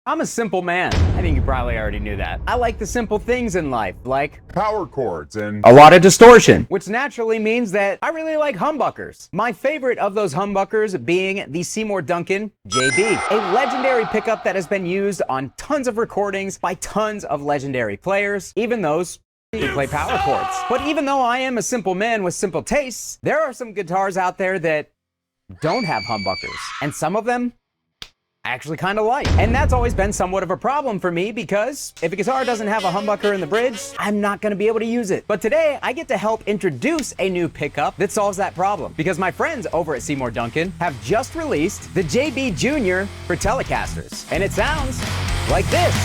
I'm a simple man. I think you probably already knew that. I like the simple things in life, like power chords and a lot of distortion, which naturally means that I really like humbuckers. My favorite of those humbuckers being the Seymour Duncan JB, a legendary pickup that has been used on tons of recordings by tons of legendary players, even those who play power chords. But even though I am a simple man with simple tastes, there are some guitars out there that don't have humbuckers, and some of them I actually kind of like. And that's always been somewhat of a problem for me because if a guitar doesn't have a humbucker in the bridge, I'm not gonna be able to use it. But today, I get to help introduce a new pickup that solves that problem because my friends over at Seymour Duncan have just released the JB Jr for Telecasters. And it sounds like this.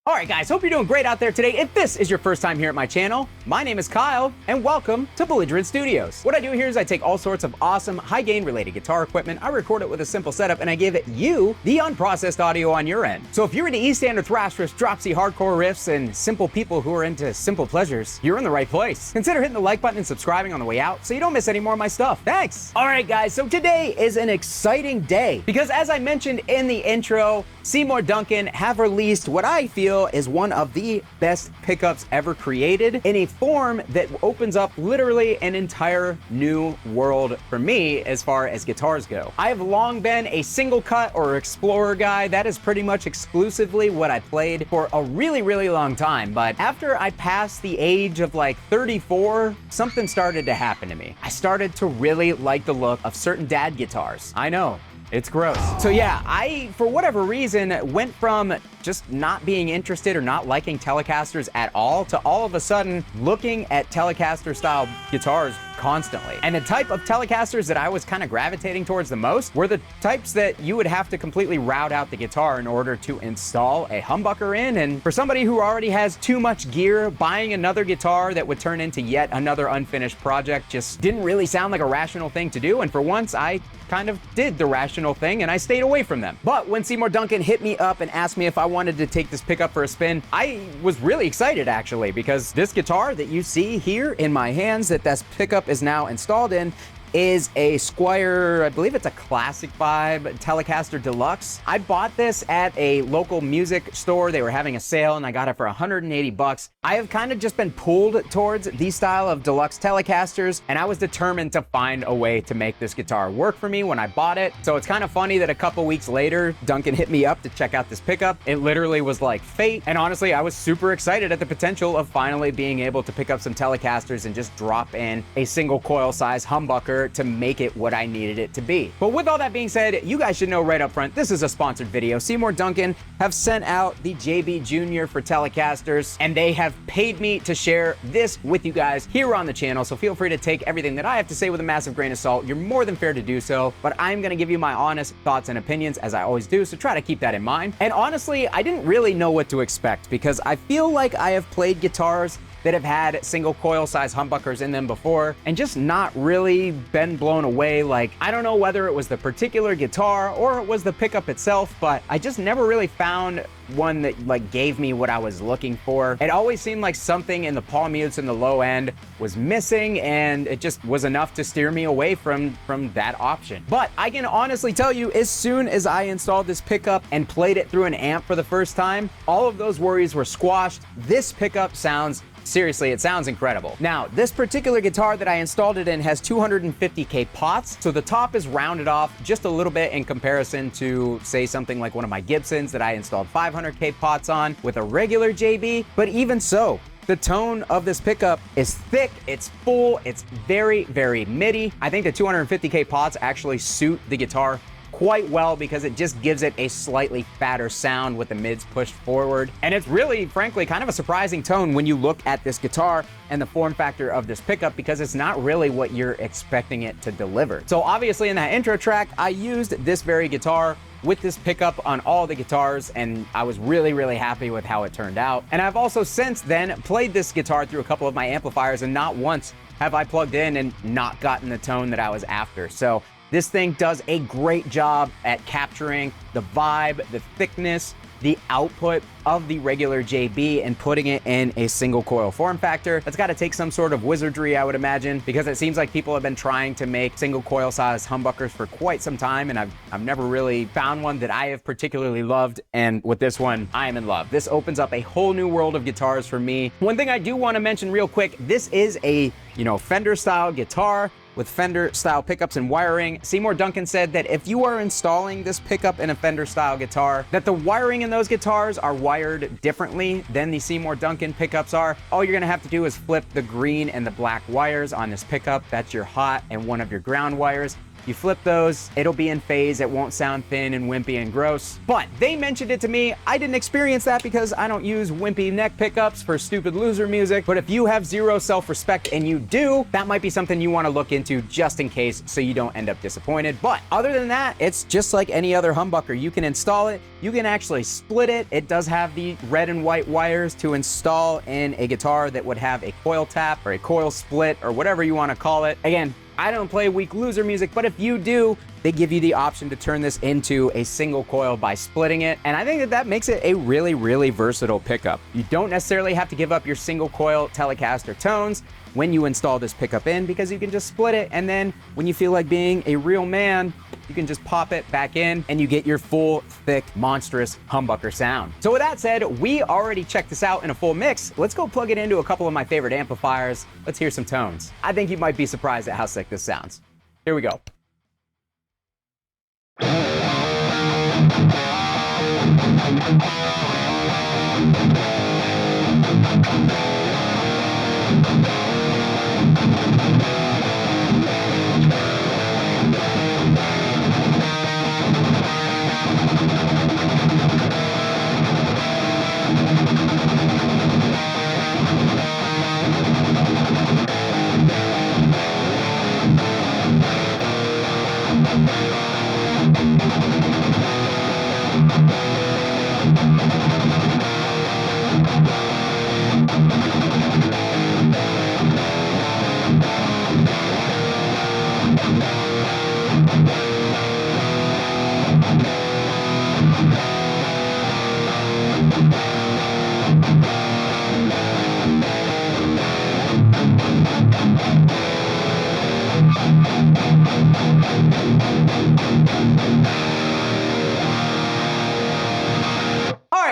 Alright guys, hope you're doing great out there today. If this is your first time here at my channel, my name is Kyle, and welcome to Belligerent Studios. What I do here is I take all sorts of awesome, high-gain related guitar equipment, I record it with a simple setup, and I give you the unprocessed audio on your end. So if you're into E-standard thrash riffs, dropsy hardcore riffs, and simple people who are into simple pleasures, you're in the right place. Consider hitting the like button and subscribing on the way out so you don't miss any more of my stuff. Thanks! Alright guys, so today is an exciting day, because as I mentioned in the intro, Seymour Duncan have released what I feel is one of the best pickups ever created in a form that opens up literally an entire new world for me as far as guitars go. I have long been a single cut or explorer guy. That is pretty much exclusively what I played for a really long time. But after I passed the age of like 34, something started to happen to me. I started to really like the look of certain dad guitars. I know. It's gross. So yeah, I, for whatever reason, went from just not being interested or not liking Telecasters at all to all of a sudden looking at Telecaster style guitars constantly. And the type of Telecasters that I was kind of gravitating towards the most were the types that you would have to completely route out the guitar in order to install a humbucker in. And for somebody who already has too much gear, buying another guitar that would turn into yet another unfinished project just didn't really sound like a rational thing to do. And for once, I kind of did the rational thing and I stayed away from them. But when Seymour Duncan hit me up and asked me if I wanted to take this pickup for a spin, I was really excited actually, because this guitar that you see here in my hands that this pickup is now installed in is a Squire, I believe it's a Classic Vibe Telecaster Deluxe. I bought this at a local music store. They were having a sale and I got it for 180 bucks. I have kind of just been pulled towards these style of deluxe Telecasters, and I was determined to find a way to make this guitar work for me when I bought it. So it's kind of funny that a couple weeks later, Duncan hit me up to check out this pickup. It literally was like fate. And honestly, I was super excited at the potential of finally being able to pick up some Telecasters and just drop in a single coil size humbucker to make it what I needed it to be. But with all that being said, you guys should know right up front, this is a sponsored video. Seymour Duncan have sent out the JB Jr for Telecasters, and they have paid me to share this with you guys here on the channel. So feel free to take everything that I have to say with a massive grain of salt. You're more than fair to do so, but I'm gonna give you my honest thoughts and opinions as I always do. So try to keep that in mind. And honestly, I didn't really know what to expect because I feel like I have played guitars that have had single coil size humbuckers in them before and just not really been blown away. Like, I don't know whether it was the particular guitar or it was the pickup itself, but I just never really found one that like gave me what I was looking for. It always seemed like something in the palm mutes and the low end was missing, and it just was enough to steer me away from that option. But I can honestly tell you, as soon as I installed this pickup and played it through an amp for the first time, all of those worries were squashed. This pickup sounds seriously, it sounds incredible. Now, this particular guitar that I installed it in has 250K pots, so the top is rounded off just a little bit in comparison to, say, something like one of my Gibsons that I installed 500K pots on with a regular JB, but even so, the tone of this pickup is thick, it's full, it's very MIDI. I think the 250K pots actually suit the guitar quite well because it just gives it a slightly fatter sound with the mids pushed forward. And it's really, frankly, kind of a surprising tone when you look at this guitar and the form factor of this pickup, because it's not really what you're expecting it to deliver. So obviously in that intro track, I used this very guitar with this pickup on all the guitars, and I was really happy with how it turned out. And I've also since then played this guitar through a couple of my amplifiers, and not once have I plugged in and not gotten the tone that I was after. So this thing does a great job at capturing the vibe, the thickness, the output of the regular JB and putting it in a single coil form factor. That's got to take some sort of wizardry, I would imagine, because it seems like people have been trying to make single coil size humbuckers for quite some time, and I've never really found one that I have particularly loved, and with this one, I am in love. This opens up a whole new world of guitars for me. One thing I do want to mention real quick, this is a, Fender style guitar with Fender style pickups and wiring. Seymour Duncan said that if you are installing this pickup in a Fender style guitar, that the wiring in those guitars are wired differently than the Seymour Duncan pickups are. All you're gonna have to do is flip the green and the black wires on this pickup. That's your hot and one of your ground wires. You flip those, it'll be in phase. It won't sound thin and wimpy and gross. But they mentioned it to me. I didn't experience that because I don't use wimpy neck pickups for stupid loser music. But if you have zero self-respect and you do, that might be something you want to look into just in case so you don't end up disappointed. But other than that, it's just like any other humbucker. You can install it. You can actually split it. It does have the red and white wires to install in a guitar that would have a coil tap or a coil split or whatever you want to call it. Again, I don't play weak loser music, but if you do, they give you the option to turn this into a single coil by splitting it. And I think that that makes it a really, really versatile pickup. You don't necessarily have to give up your single coil Telecaster tones when you install this pickup in, because you can just split it. And then when you feel like being a real man, you can just pop it back in and you get your full, thick, monstrous humbucker sound. So with that said, we already checked this out in a full mix. Let's go plug it into a couple of my favorite amplifiers. Let's hear some tones. I think you might be surprised at how sick this sounds. Here we go.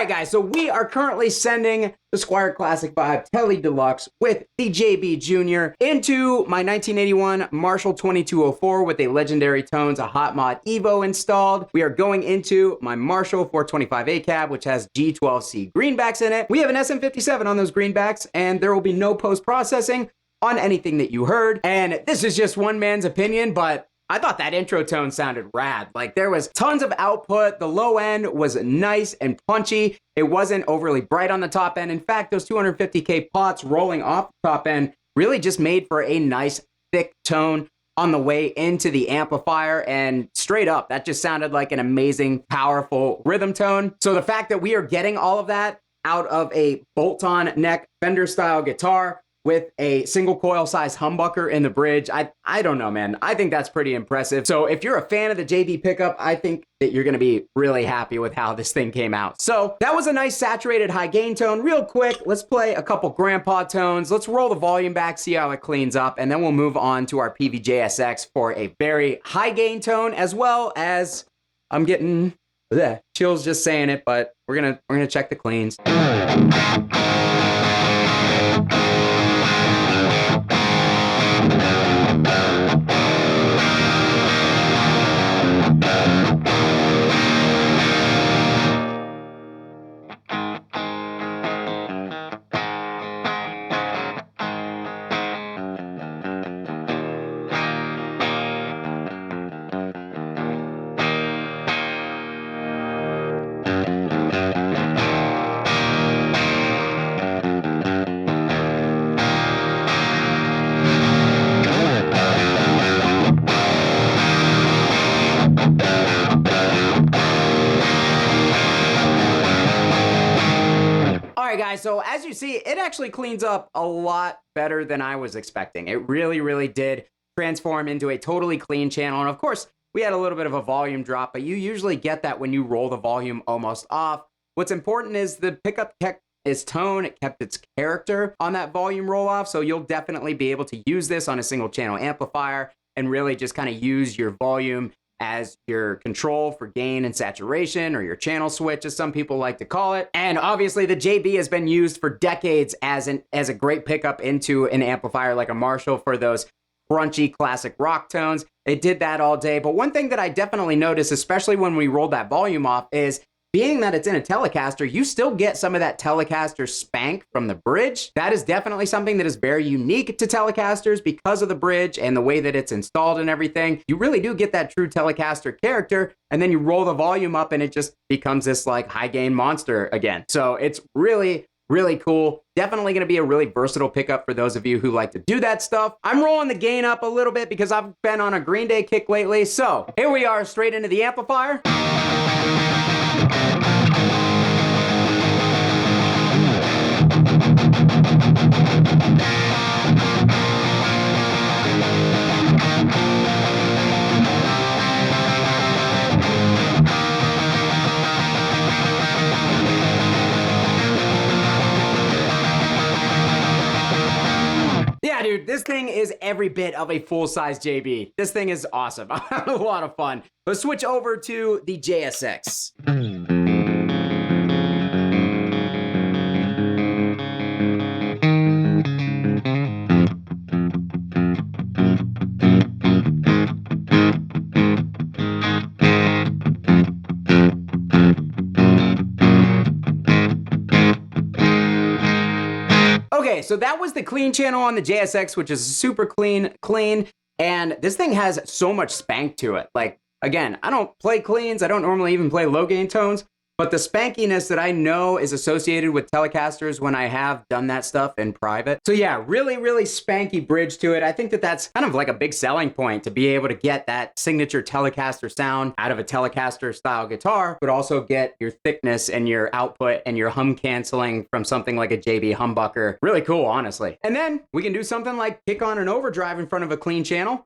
Alright guys, so we are currently sending the Squier Classic Vibe Tele Deluxe with the JB Jr. into my 1981 Marshall 2204 with a Legendary Tones, a Hot Mod Evo installed. We are going into my Marshall 425A cab, which has G12C greenbacks in it. We have an SM57 on those greenbacks, and there will be no post-processing on anything that you heard. And this is just one man's opinion, but I thought that intro tone sounded rad. Like, there was tons of output. The low end was nice and punchy. It wasn't overly bright on the top end. In fact, those 250K pots rolling off the top end really just made for a nice thick tone on the way into the amplifier, and straight up, that just sounded like an amazing, powerful rhythm tone. So the fact that we are getting all of that out of a bolt-on neck Fender style guitar with a single coil size humbucker in the bridge, I don't know, man. I think that's pretty impressive. So if you're a fan of the JB pickup, I think that you're gonna be really happy with how this thing came out. So that was a nice saturated high gain tone. Real quick, let's play a couple grandpa tones. Let's roll the volume back, see how it cleans up, and then we'll move on to our PVJSX for a very high gain tone, as well as, I'm getting chills just saying it, but we're gonna check the cleans. so as you see, it actually cleans up a lot better than I was expecting. It really, really did transform into a totally clean channel. And of course, we had a little bit of a volume drop, but you usually get that when you roll the volume almost off. What's important is the pickup kept its tone, it kept its character on that volume roll off. So you'll definitely be able to use this on a single channel amplifier and really just kind of use your volume as your control for gain and saturation, or your channel switch, as some people like to call it. And obviously the JB has been used for decades as a great pickup into an amplifier like a Marshall for those crunchy classic rock tones. It did that all day. But one thing that I definitely noticed, especially when we rolled that volume off, is being that it's in a Telecaster, you still get some of that Telecaster spank from the bridge. That is definitely something that is very unique to Telecasters because of the bridge and the way that it's installed and everything. You really do get that true Telecaster character, and then you roll the volume up and it just becomes this like high gain monster again. So it's really, really cool. Definitely gonna be a really versatile pickup for those of you who like to do that stuff. I'm rolling the gain up a little bit because I've been on a Green Day kick lately. So here we are, straight into the amplifier. Yeah, dude, this thing is every bit of a full-size JB. This thing is awesome. I'm having a lot of fun. Let's switch over to the JSX. Okay, so that was the clean channel on the JSX, which is super clean, and this thing has so much spank to it. Like, again, I don't play cleans, I don't normally even play low gain tones, but the spankiness that I know is associated with Telecasters when I have done that stuff in private. So yeah, really, really spanky bridge to it. I think that that's kind of like a big selling point, to be able to get that signature Telecaster sound out of a Telecaster style guitar, but also get your thickness and your output and your hum canceling from something like a JB humbucker. Really cool, honestly. And then we can do something like kick on an overdrive in front of a clean channel.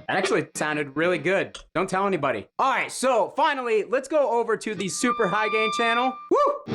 That actually sounded really good. Don't tell anybody. All right, so finally, let's go over to the super high gain channel. Woo!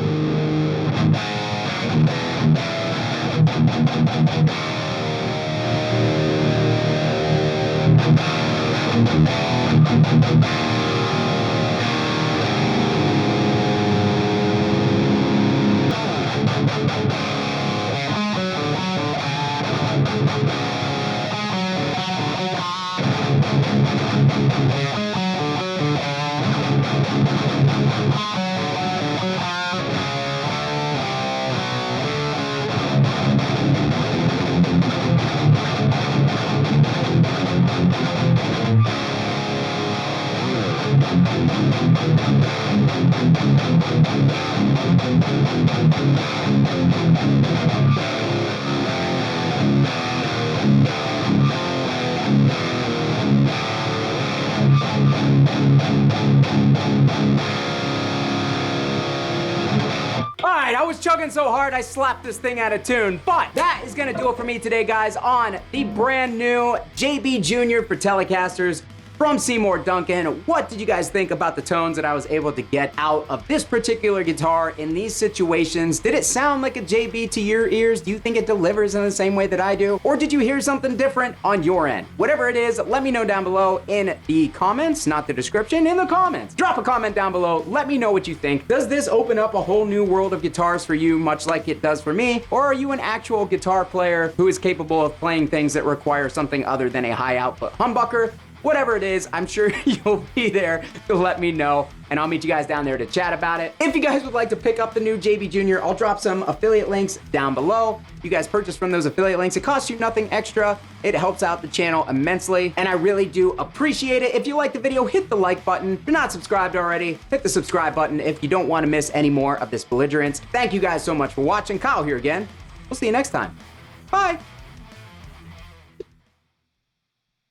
Alright, I was chugging so hard I slapped this thing out of tune, but that is gonna do it for me today, guys, on the brand new JB Jr. for Telecasters from Seymour Duncan. What did you guys think about the tones that I was able to get out of this particular guitar in these situations? Did it sound like a JB to your ears? Do you think it delivers in the same way that I do? Or did you hear something different on your end? Whatever it is, let me know down below in the comments, not the description, in the comments. Drop a comment down below, let me know what you think. Does this open up a whole new world of guitars for you, much like it does for me? Or are you an actual guitar player who is capable of playing things that require something other than a high output humbucker? Whatever it is, I'm sure you'll be there to let me know, and I'll meet you guys down there to chat about it. If you guys would like to pick up the new JB Jr., I'll drop some affiliate links down below. You guys purchase from those affiliate links. It costs you nothing extra. It helps out the channel immensely, and I really do appreciate it. If you like the video, hit the like button. If you're not subscribed already, hit the subscribe button if you don't want to miss any more of this belligerence. Thank you guys so much for watching. Kyle here again. We'll see you next time. Bye.